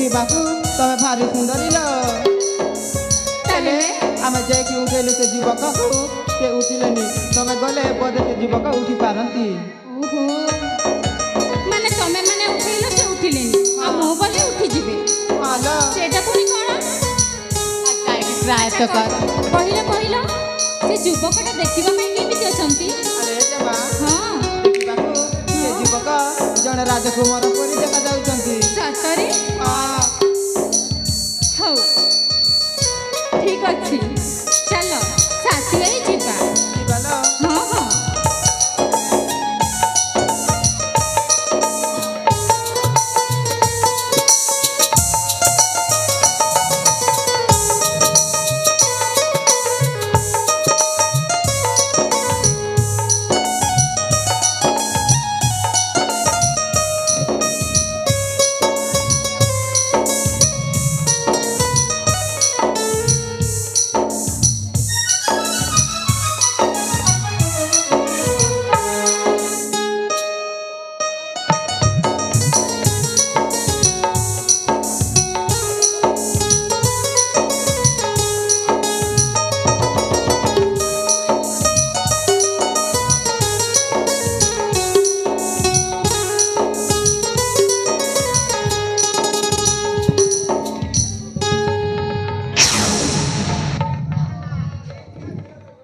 देखिबाकू तमे भारी सुंदरी लो चले आमे जे कि उठेले से जीवक को से उठिलेनी तमे गले बोधे से जीवक उठी पारंती ओहो माने तमे माने उठेलो से उठिलेनी आ मो बोले उठी जिबे हालो सेटा पुनी कोन ट्राई तो कर पहिला से युवकटा देखिबा में केमिति अछंती अरे जे मां हां देखिबाकू से जीवक जने राजकुमार परी देखा जाउचंती सतरे हां हौ ठीक अछि चलो साथी आई जिबा जीवालो हां हां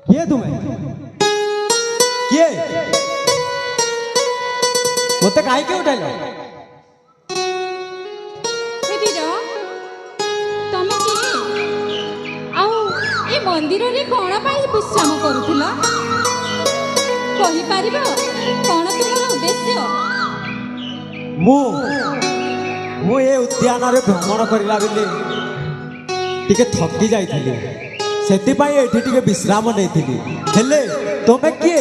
किए तुम्हें किए मत कहीं के उठाइल हे बीरो तमे की आउ ए मंदिर रे कोन पाई विश्राम करूथिला कहि परिबो कोन तुमर उद्देश्य मु मु ए उद्यान रे भ्रमण करिला बेले टिके थकी जाइथिली सेति पाई एठी टिके विश्राम नेथिली हेले तमे किए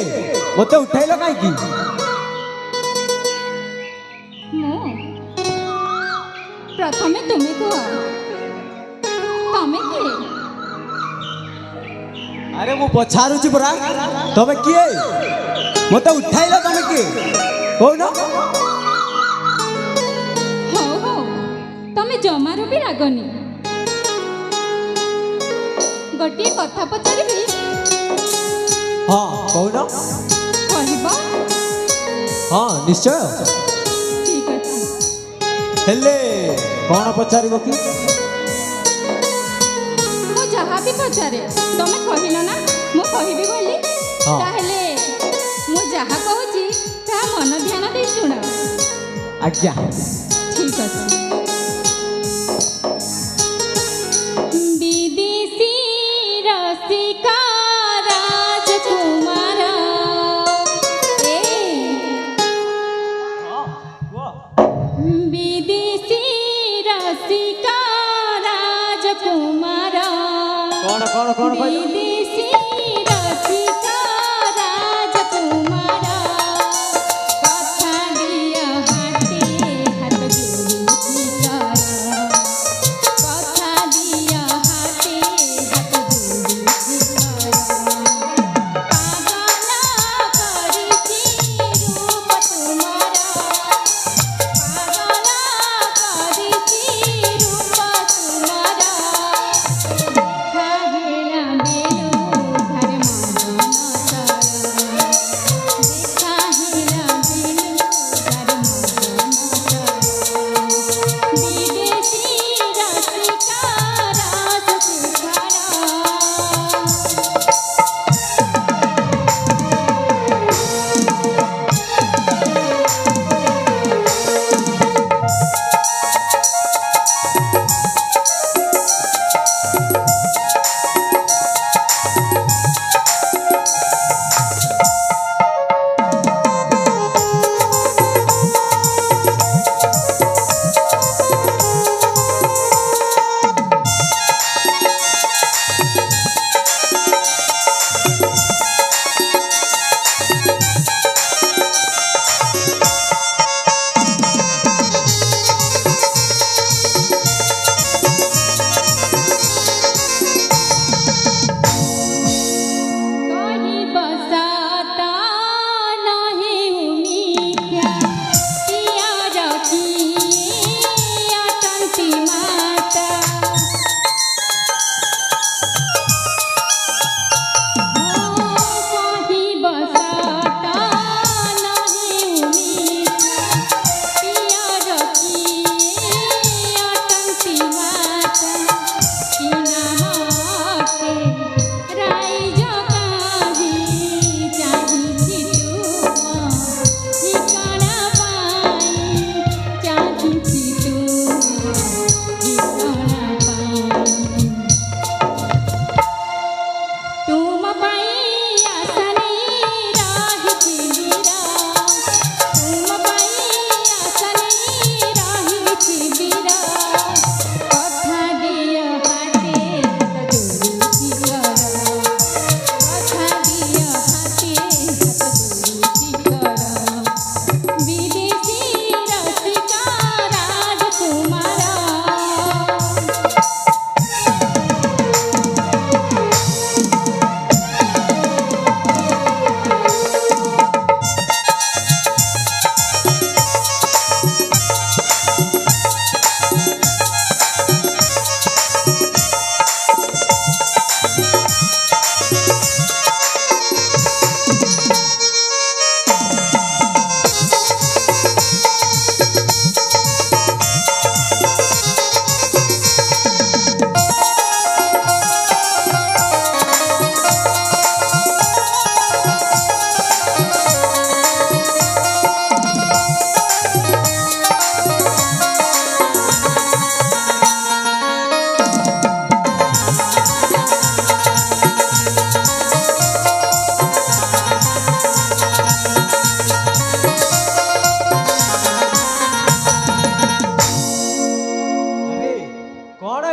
मते उठाइल काई की मो प्रथमे तुमे को तमे की अरे मु पछारुची परा तमे किए मते उठाइल तमे किए कोन हो हो तमे जमारो भी रागनी गोटे कथा पचारिबी हां कोन कहबो हां निश्चय ठीक अछि हेले कौन पचारिब कि मो जहा भी पचारे तमे कहिल ना मो कहबी बोली हाँ। ताहेले मो जहा कहूची ता मन ध्यान दे सुना आज्ञा ठीक अछि विदेशी रसिका राजकुमार ए विदेशी रसिका राजकुमार कौन विदेशी रसिका राजकुमार कथा दिया हाथे हाथ जोड़ी कथा दिया हाथे हाथ जोड़ी पागल करिछि रूप तुम्हारा पागल करिछि रूप तुम्हारा खाहेला बेलो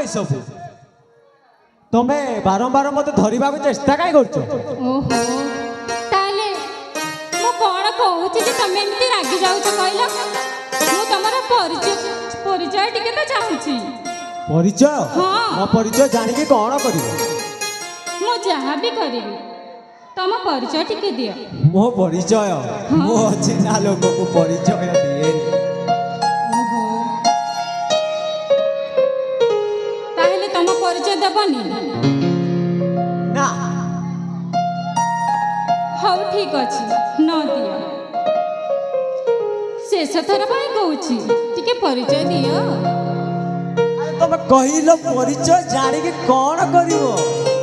ସବୁ ତମେ ବାରମ୍ବାର ମତେ ଧରିବାକୁ ଚେଷ୍ଟା କାଇଁ କରୁଛ? ଓହୋ ତାହେଲେ ମୁଁ କଣ କହୁଛି ଯେ ତମେ ଏମିତି ରାଗି ଯାଉଛ କହିଲ? ମୁଁ ତମର ପରିଚୟ ଟିକେ ତ ଚାହୁଁଛି। ପରିଚୟ? ହଁ। ମୋ ପରିଚୟ ଜାଣିକି କଣ କରିବ? ମୁଁ ଯାହା ବି କରିବି ତମ ପରିଚୟ ଟିକେ ଦିଅ। ମୋ ପରିଚୟ? ମୁଁ ଅଚିହ୍ନା ଲୋକକୁ ପରିଚୟ ଦିଏନି। ଓହୋ ତାହେଲେ ତମ ପରିଚୟ ଦେବନି? ନା। ହଉ ଠିକ ଅଛି ନ ଦିଅ। ଶେଷ ଥର ପାଇଁ କହୁଛି ଟିକେ ପରିଚୟ ଦିଅ। ତମେ କହିଲ ପରିଚୟ ଜାଣିକି କଣ କରିବ?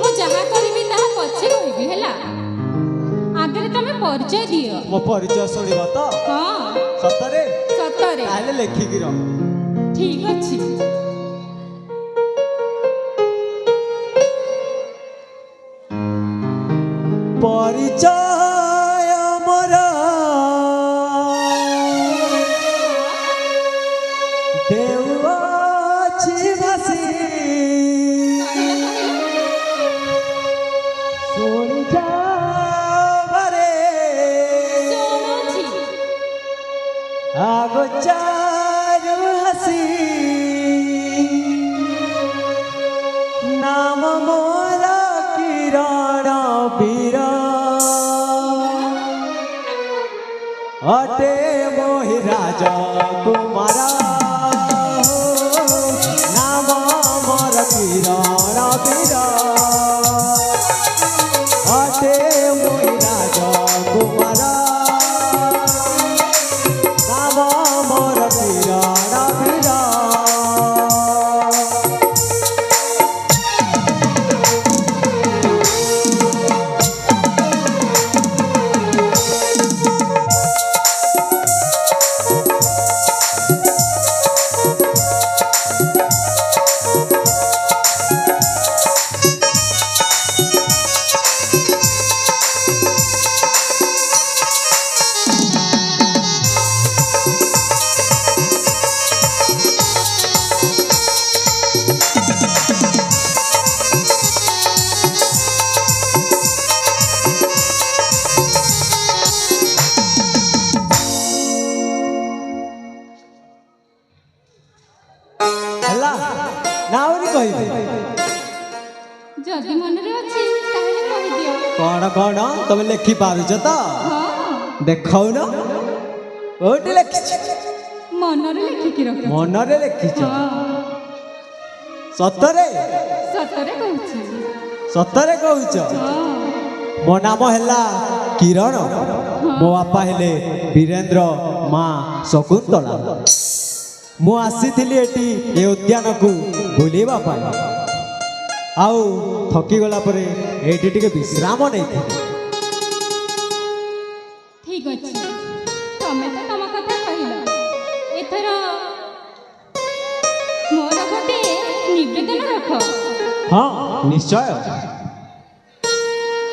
ମୁଁ ଯାହା କରିବି ତାହା ପଛେ କହିବି ହେଲା। ଆଗରେ ତମେ ପରିଚୟ ଦିଅ। ମୋ ପରିଚୟ ଶୁଣିବ ତ? ହଁ ସତରେ? ସତରେ। ତାହେଲେ ଲେଖିକି ରଖ। ଠିକ ଅଛି। ପରିଚୟ ମୋର ଦେଉଅଛି ଭାସି ଶୁଣି ଯାବରେ ଶୁଣୁଛି। ଆଗଚାରୁ ହାସି ନାମ ମୋର କିରଣ ବୀର ଅଟେ ମୋହି ରାଜ କୁମାର ନାମ ମୋର କିରଣ ବୀର ଅଟେ ମୋହି ରାଜ କୁମାର ନାମ ମୋର କିରଣ ବୀର। ହେଲା ନା ଆହୁରି କହିବି? ଯଦି ମନରେ ଅଛି ତାହେଲେ କହିଦିଅ। କଣ କଣ ତମେ ଲେଖି ପାରୁଛ ତ? ହଁ ଦେଖାଉନ କୋଉଠି ଲେଖିଛ? ମନରେ ଲେଖିକି ରଖ। ମନରେ ଲେଖିଛ? ହଁ ସତରେ? ସତରେ କହୁଛି। ସତରେ କହୁଛ? ହଁ ମୋ ନାମ ହେଲା କିରଣ, ମୋ ବାପା ହେଲେ ବୀରେନ୍ଦ୍ର, ମା ଶକୁନ୍ତଳା। ମୁଁ ଆସିଥିଲି ଏଠି ଏ ଉଦ୍ୟାନକୁ ବୁଲିବା ପାଇଁ, ଆଉ ଥକିଗଲା ପରେ ଏଇଠି ଟିକେ ବିଶ୍ରାମ ନେଇଥିଲି। ଠିକ ଅଛି ତମେ ତ ତମ କଥା କହିଲ। ଏଥର ମୋର ଗୋଟେ ହଁ ନିଶ୍ଚୟ।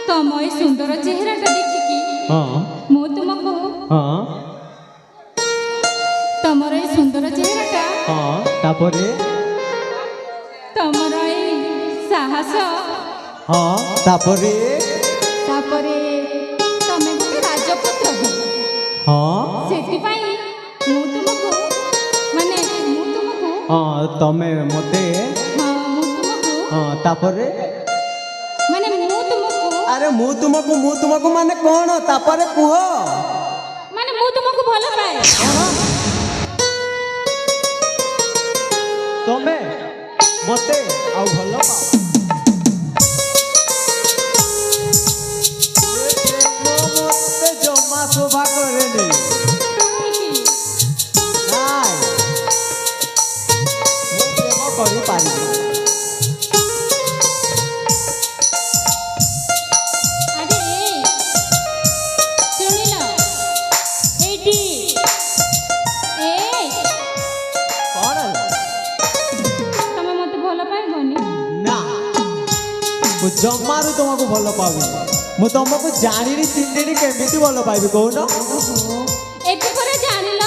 ତମ ଏ ସୁନ୍ଦର ଚେହେରାଟା ଦେଖିକି ହଁ ମୁଁ ତୁମକୁ ହଁ ତମର ଏ ସୁନ୍ଦର ଚେହେରାଟା ହଁ ତାପରେ ତମର ଏଇ ସାହସ ହଁ ତାପରେ ତାପରେ ତମେ ଗୋଟେ ରାଜପୁତ୍ର ବି ହଁ ସେଥିପାଇଁ ମୁଁ ତୁମକୁ ହଁ ତମେ ମତେ ହଁ ମୁଁ ତୁମକୁ ହଁ ତାପରେ ମାନେ ଆରେ ମୁଁ ତୁମକୁ ମାନେ କଣ ତାପରେ କୁହ। ମାନେ ମୁଁ ତୁମକୁ ଭଲ ପାଏ। ତମେ ମତେ ଆଉ ଭଲ ପାଅ। ଏ ପ୍ରେମ ମତେ ଜମା ଶୋଭା କରେନି। ନାଇଁ ମୁଁ ପ୍ରେମ କରିପାରିବି। ଆରେ ଶୁଣିଲ ଏଇଠି କଣ ହେଲା? ତମେ ମତେ ଭଲ ପାଇବନି? ନା ମୁଁ ଜମାରୁ ତୁମକୁ ଭଲ ପାଉନି। ମୁଁ ତମକୁ ଜାଣିନି ଚିହ୍ନିନି କେମିତି ଭଲ ପାଇବି କହୁନ। ଏବେ ପରେ ଜାଣିଲ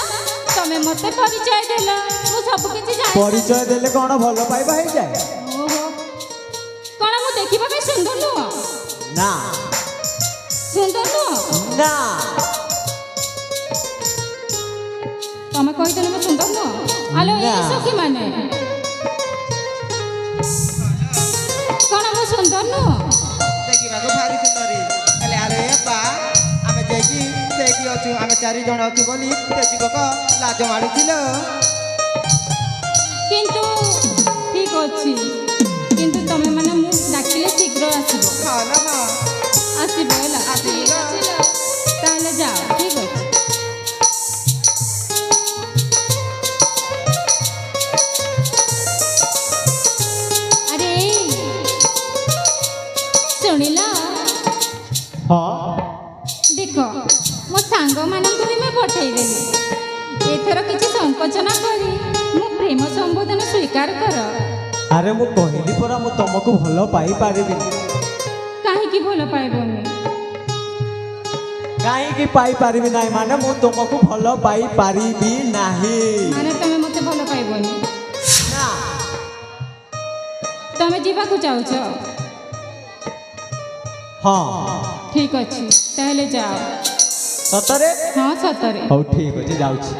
ତମେ ମତେ ପରିଚୟ ଦେଲ ମୁଁ ସବୁ କିଛି ଜାଣି ପରିଚୟ ଦେଲେ କଣ ଭଲ ପାଇବା ହେଇଯାଏ? ଓହୋ କଣ ମୁଁ ଦେଖିବା ପାଇଁ ସୁନ୍ଦର ନୁହଁ? ନା ସୁନ୍ଦର ନୁହଁ? ନା ତମେ କହିଦେଲେ ମୁଁ ସୁନ୍ଦର ନୁହଁ? ଆଲୋ ନା। ଏ ସଖୀ ମାନେ କଣ ମୁଁ ସୁନ୍ଦର ନୁହଁ? ଦେଖିବାକୁ ଭାରି ସୁନ୍ଦରୀ ହେଲେ ଆରେ ବା ଆମେ ଯାଇକି ସେଇଠି ଅଛୁ ଆମେ 4 ଜଣ ଅଛୁ ବୋଲି ସେ ଯୁବକ ଲାଜ ମାଡୁଥିଲ। କିନ୍ତୁ ଠିକ ଅଛି କିନ୍ତୁ ତମେ ମାନେ ମୁଁ ଡାକିଲେ ଶୀଘ୍ର ଆସିବ। ହଁ ନା ହଁ ଆସିବ ହେଲା ଆସିବ। ଠିକ ଅଛି ଲୋ। ତାହେଲେ ଯାଅ ଠିକ ଅଛି। ଆରେ ଶୁଣିଲ ହଁ ଦେଖ ମୋ ସାଙ୍ଗମାନଙ୍କୁ ବି ମୁଁ ପଠେଇଦେଲି। ଏଥର କିଛି ସଂକୋଚ ନ କରି ମୋ ପ୍ରେମ ସମ୍ବୋଧନ ସ୍ୱୀକାର କର। ଆରେ ମୁଁ କହିଲି ପରା ମୁଁ ତମକୁ ଭଲ ପାଇପାରିବିନି। କାହିଁକି ଭଲ ପାଇବନି? କାହିଁକି ପାଇପାରିବି ନାହିଁ ମାନେ ମୁଁ ତୁମକୁ ଭଲ ପାଇପାରିବି ନାହିଁ। ମାନେ ତମେ ମତେ ଭଲ ପାଇବନି? ନା ତମେ ଯିବାକୁ ଚାହୁଁଛ? ହଁ ଠିକ ଅଛି ତାହେଲେ ଯାଅ। ସତରେ? ହଁ ସତରେ। ହଉ ଠିକ ଅଛି ଯାଉଛି।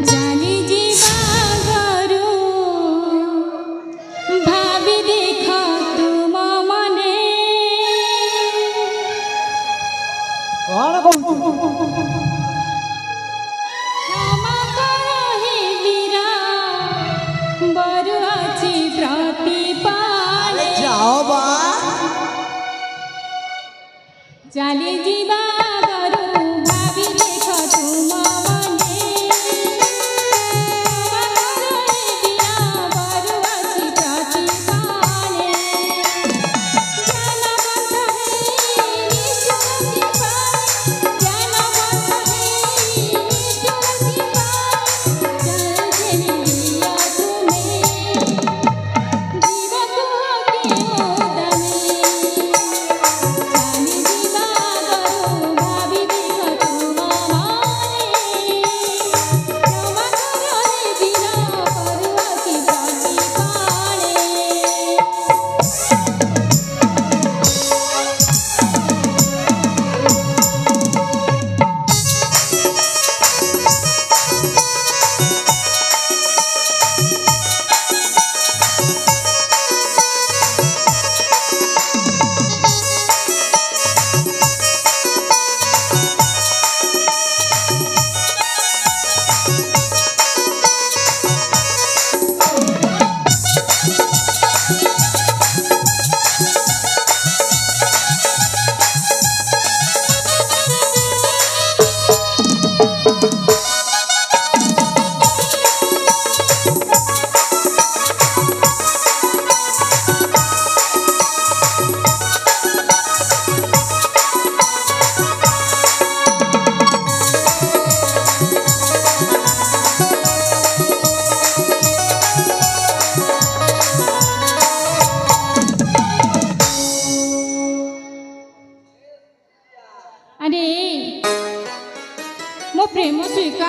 ଚାଲି ଯିବା ଘରୁ ଭାବି ଦେଖ ତୁମ ମନେ କଣ କହୁଛୁ? କ୍ଷମା କର ହେ ବୀରା ବରୁ ଅଛି ପ୍ରତିପାଳେ ଯାଅ ବା ଚାଲି ଯିବା ଘରୁ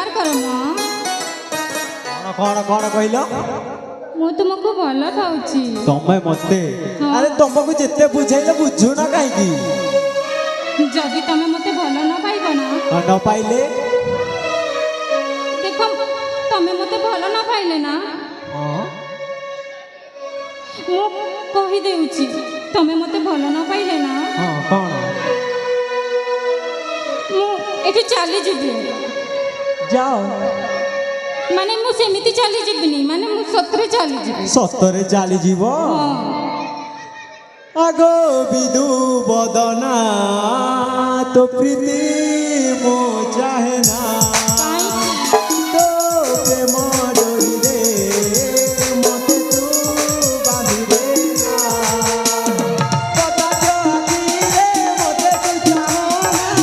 ସ୍ୱୀକାର କର ମ। କଣ କଣ କହିଲ? ମୁଁ ତୁମକୁ ଭଲ ପାଉଛି। ତମେ ମତେ? ହଁ। ଆରେ ତମକୁ ଯେତେ ବୁଝେଇଲେ ବୁଝୁନ କାହିଁକି? ଯଦି ତମେ ମତେ ଭଲ ନ ପାଇବ ନା, ନ ପାଇଲେ? ଦେଖ ତମେ ମତେ ଭଲ ନ ପାଇଲେ ନା, ମୁଁ କହିଦେଉଛି, ତମେ ମତେ ଭଲ ନ ପାଇଲେ ନା, କଣ? ମୁଁ ଏଠୁ ଚାଲିଯିବି। ଯାଅ। ମାନେ ମୁଁ ସେମିତି ଚାଲିଯିବିନି, ମାନେ ମୁଁ ସତରେ ଚାଲିଯିବି। ସତରେ ଚାଲିଯିବ? ଆଗ ବିଦୁ ବଦନା তো প্রীতি মো চাহে না তো প্রেম ডোরি রে মতে তু বাঁধি রে না কথা চাহি রে মতে তু চাহ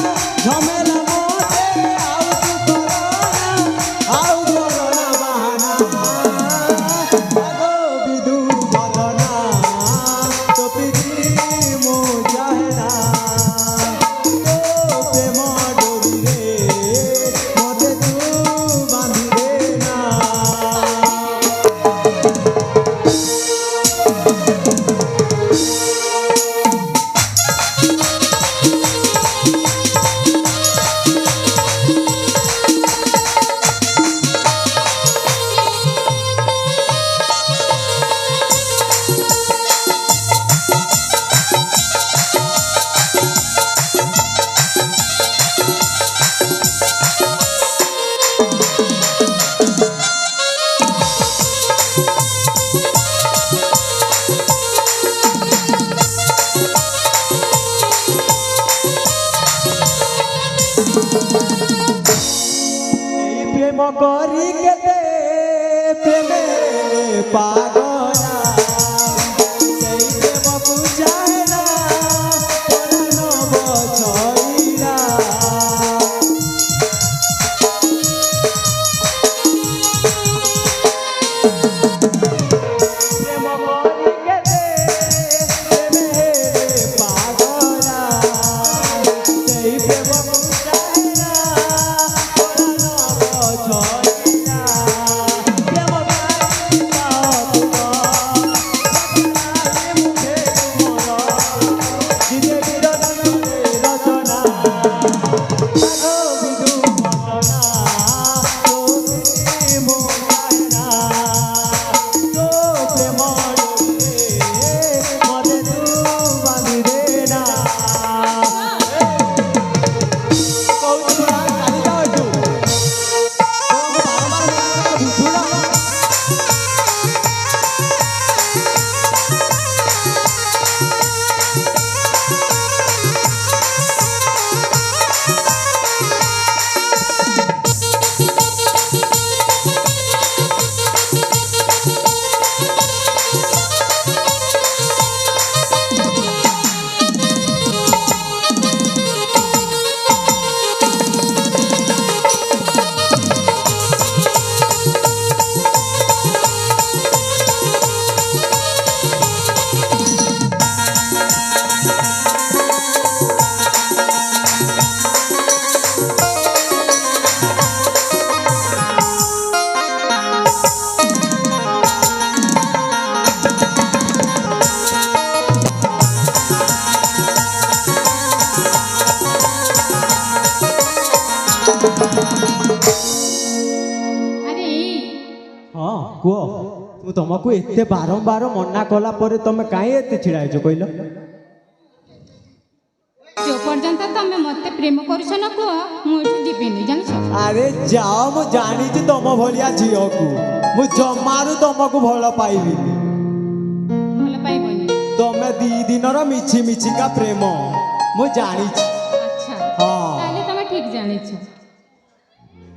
না ঝমেলা মতে আউ তু করনা আউ করনা বাহানা আগো বিদু বদনা তো প্রীতি মো চাহে না প্রেম করি কেতে প্রেমে পাগলা সেই প্রেমকু চাহে না পরাণ বছইলা প্রেম করি কেতে প্রেমে পাগলা সেই প্রেমকু চাহে না କୁହ ମୁଁ ତମକୁ ଏତେ ବାରମ୍ବାର ମନା କଲା ପରେ ତମେ କାହିଁ ଏତେ ଛିଡ଼ା ହେଇଛ କହିଲ? जो पर्यंत तमे मते प्रेम करूछ न कुह मु एठू जीविनी जानिछ। अरे जाओ मु जानिछि तम भलिया झियकू मु जमारू तमको भल पाइबी भल पाइबनी तमे दी दिनर मिछि मिछिका प्रेम मु जानिछि। अच्छा हां ताले तमे ठीक जानिछ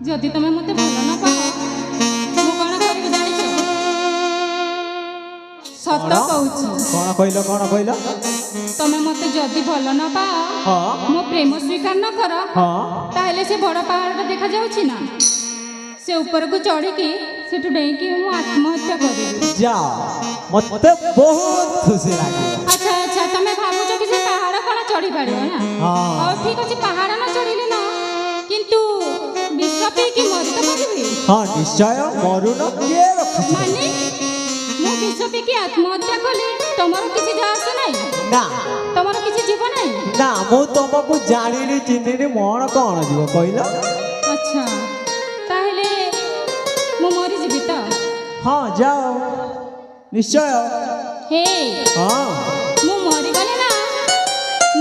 जदि तमे मते भल न पाओ मु कोन करिबि जानिछ सत कहूछि। कोन कहलो तमे मते जदि भल न पाओ हां मो प्रेम स्वीकार न कर हां ताले से बड़ पहाड़ देखा जाउछि ना से ऊपर को चढ़ी की सेठु डेई की मु आत्महत्या करिबि। जाओ मते बहुत खुशी लागे। अच्छा अच्छा तमे भाबुछ कि से पहाड़ कोन चढ़ी पारिबो ना हां और ठीक अछि पहाड़ न चढ़िले ना किंतु ବିଷ ପିଇକି ମରି ତ ପାରିବି। ହଁ ନିଶ୍ଚୟ ମରୁନ କିଏ ରଖିଛି ମାନେ ମୁଁ ବିଷ ପିଇକି ଆତ୍ମହତ୍ୟା କଲେ ତମର କିଛି ଯା ଆସେ ନାହିଁ? ନା ତମର କିଛି ଯିବ ନାହିଁ? ନା ମୁଁ ତମକୁ ଜାଣିନି ଚିହ୍ନିନି ମୋର କ'ଣ ଯିବ କହିଲ? ଆଚ୍ଛା ତାହେଲେ ମୁଁ ମରିଯିବି ତ? ହଁ ଯାଅ ନିଶ୍ଚୟ। ହେ ହଁ ମୁଁ ମରିଗଲେ ନା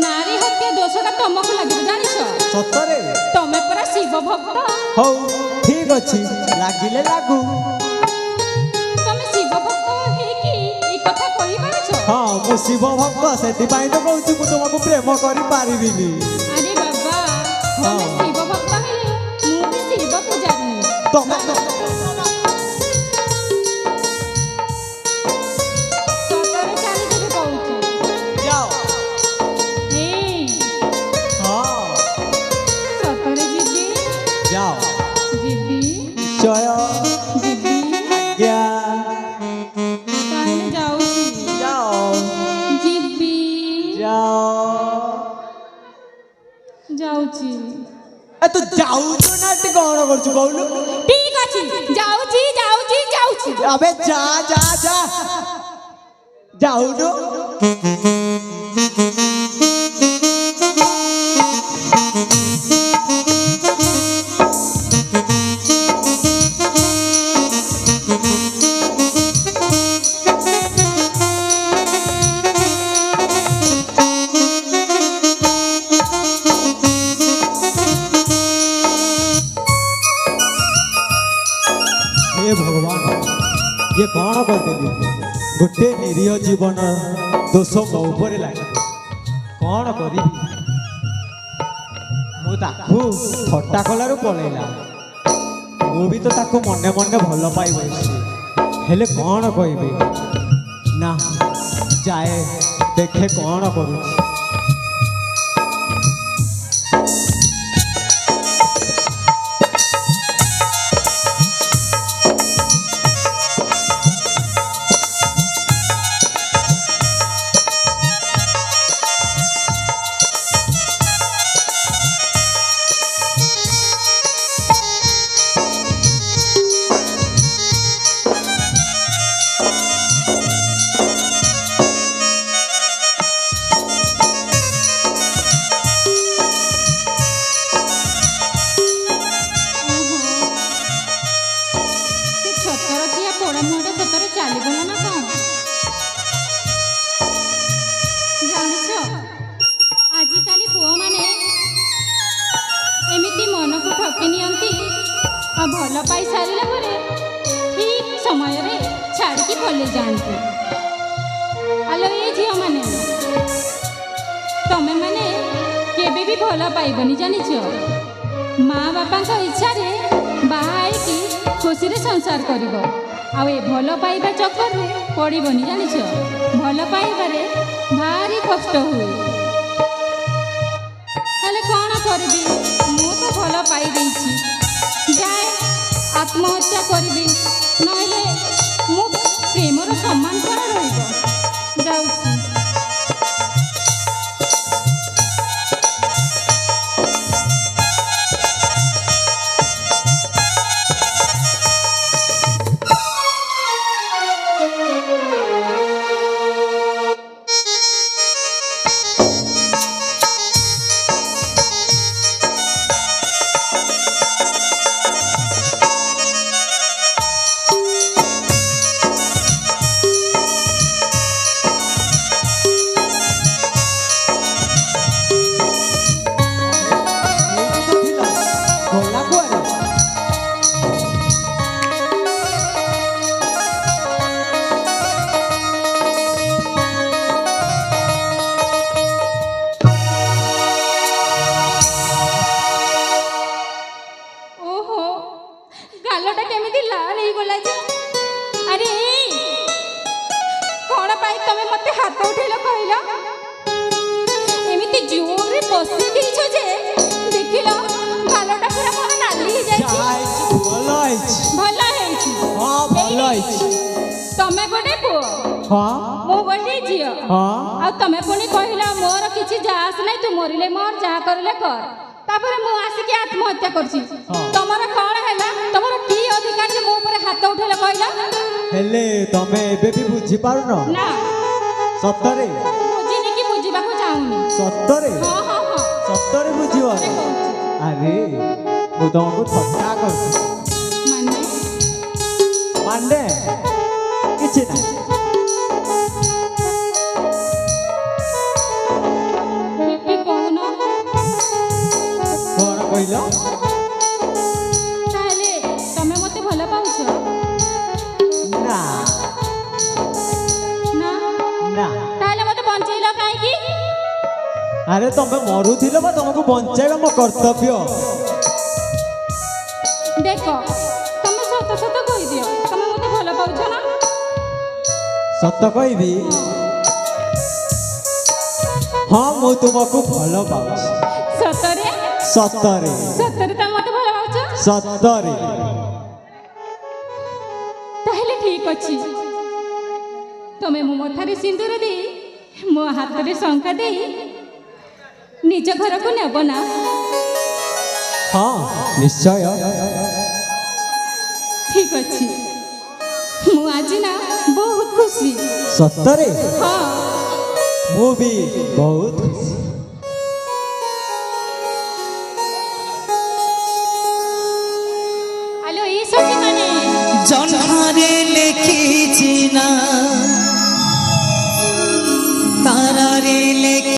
ନାରୀ ହତ୍ୟା ଦୋଷଟା ତମକୁ ଲାଗିବ ଜାଣିଛ? ସତରେ? ତମେ ପରା ଶିବ ଭକ୍ତ। ହଉ ଠିକ ଅଛି ଲାଗିଲେ ଲାଗୁ। ତମେ ଶିବ ଭକ୍ତ ହେଇକି এই କଥା କହିପାରୁଛ? ହଁ ମୁଁ ଶିବ ଭକ୍ତ ସେଥିପାଇଁ ତ କହୁଛି ମୁଁ ତୁମକୁ ପ୍ରେମ କରିପାରିବିନି। ଆରେ ବାବା ତମେ ଶିବ ଭକ୍ତ ହେଲେ ମୁଁ ବି ଶିବ ପୂଜାରିଣୀ। ତମେ ସତରେ ଚାଲିଯିବି କହୁଛି। ଯାଅ। ହେ ହଁ ସତରେ ଯିବି? ଯାଅ ଯିବି ନିଶ୍ଚୟ। ଯିବି ଆଜ୍ଞା ତାହେଲେ ଯାଉଛି। ଯାଅ ଯିବି ଯାଉଛି। ଏ ତୁ ଯାଉଛୁ ନା ଏଠି କ'ଣ କରୁଛୁ କହୁନୁ? ଠିକ ଅଛି ଯାଉଛି ଯାଉଛି ଯାଉଛି। ଆବେ ଯା ଯା ଯା ଯାଉନୁ। हे भगवान ये कौन करदेली गोटे निरीह जीवन दोष मो ऊपर लगे कौन करी थट्टा कलू पलैला मु भी तो ताको मने मने भल पाई बसी हेले कौन कहबी ना जाए देखे कौन करुछि। आजिकाली पुओ माने एमिति मन को ठकी नियंती आ भल पाई सारिला परे ठीक समय रे छाड़ की पले जानते। आलो ये झियो माने तमे माने केबे भी भल पाइबनी जानिछो। माँ बापा को इच्छा रे बाहाई की खुशी रे संसार करिवो आ ए भल पाइबा चक्कर रे पड़िबनी जानिछो। भल पाइबारे भारी कष्ट हुए करबी मु तो भल पाई देछि जाए आत्महत्या करबी नहले मु प्रेमर सम्मान करा रहिबो जाउछि। गालटा केमिति लाल हो गला जे अरे कोन पाई तमे मते हाथ उठेला कहला एमिति जोर रे बसी दिछो जे देखिलो गालटा पूरा मोर नाली हो जाई भलो हेछि हां भलो हेछि। तमे गोटे पो हां मो गोटे जियो हां आ तमे पुनी कहला मोर किछि जास नै तू मरिले मोर जा करले कर ତାପରେ ମୁଁ ଆସିକି ଆତ୍ମହତ୍ୟା କରିଛି ହଁ। ତମର କଣ ହେଲା ତମର କି ଅଧିକାର ଯେ ମୋ ଉପରେ ହାତ ଉଠେଇଲ କହିଲ ହେଲେ ତମେ ଏବେ ବି ବୁଝିପାରୁନ ନା ସତରେ ବୁଝିନି କି ବୁଝିବାକୁ ଚାହୁଁନି ସତରେ ହଁ ହଁ ହଁ ସତରେ ବୁଝିବ ସତରେ କହୁଛି। ଆରେ ମୁଁ ତମକୁ ଥଟ୍ଟା କରୁଛି ମାନେ ମାନେ କିଛି ନାହିଁ ଏବେ କହୁନ କଣ କହିଲ ତାହେଲେ ତମେ ମତେ ଭଲ ପାଉଛ ନା ନା ନା ତାହେଲେ ମତେ ବଞ୍ଚେଇଲ କାହିଁକି ଆରେ ତମେ ମରୁଥିଲ ବା ତମକୁ ବଞ୍ଚାଇବା ମୋ କର୍ତ୍ତବ୍ୟ ଦେଖ ତମେ ସତ ସତ କହିଦିଅ ତମେ ମତେ ଭଲ ପାଉଛ ନା ସତ କହିବି ହଁ ମୁଁ ତୁମକୁ ଭଲ ପାଉଛି ସତରେ ସତରେ ସତରେ ତମେ ମତେ ଭଲ ପାଉଛ ସତରେ ତାହେଲେ ଠିକ ଅଛି ତମେ ମୋ ମଥାରେ ସିନ୍ଦୁର ଦେଇ ମୋ ହାତରେ ଶଙ୍ଖା ଦେଇ ନିଜ ଘରକୁ ନେବ ନା ହଁ ନିଶ୍ଚୟ ଠିକ ଅଛି ମୁଁ ଆଜି ନା ବହୁତ ଖୁସି ସତରେ ହଁ ମୁଁ ବି ବହୁତ ଖୁସି ଆଲୋ ଏଇ ସଖୀ ମାନେ ଜହ୍ନ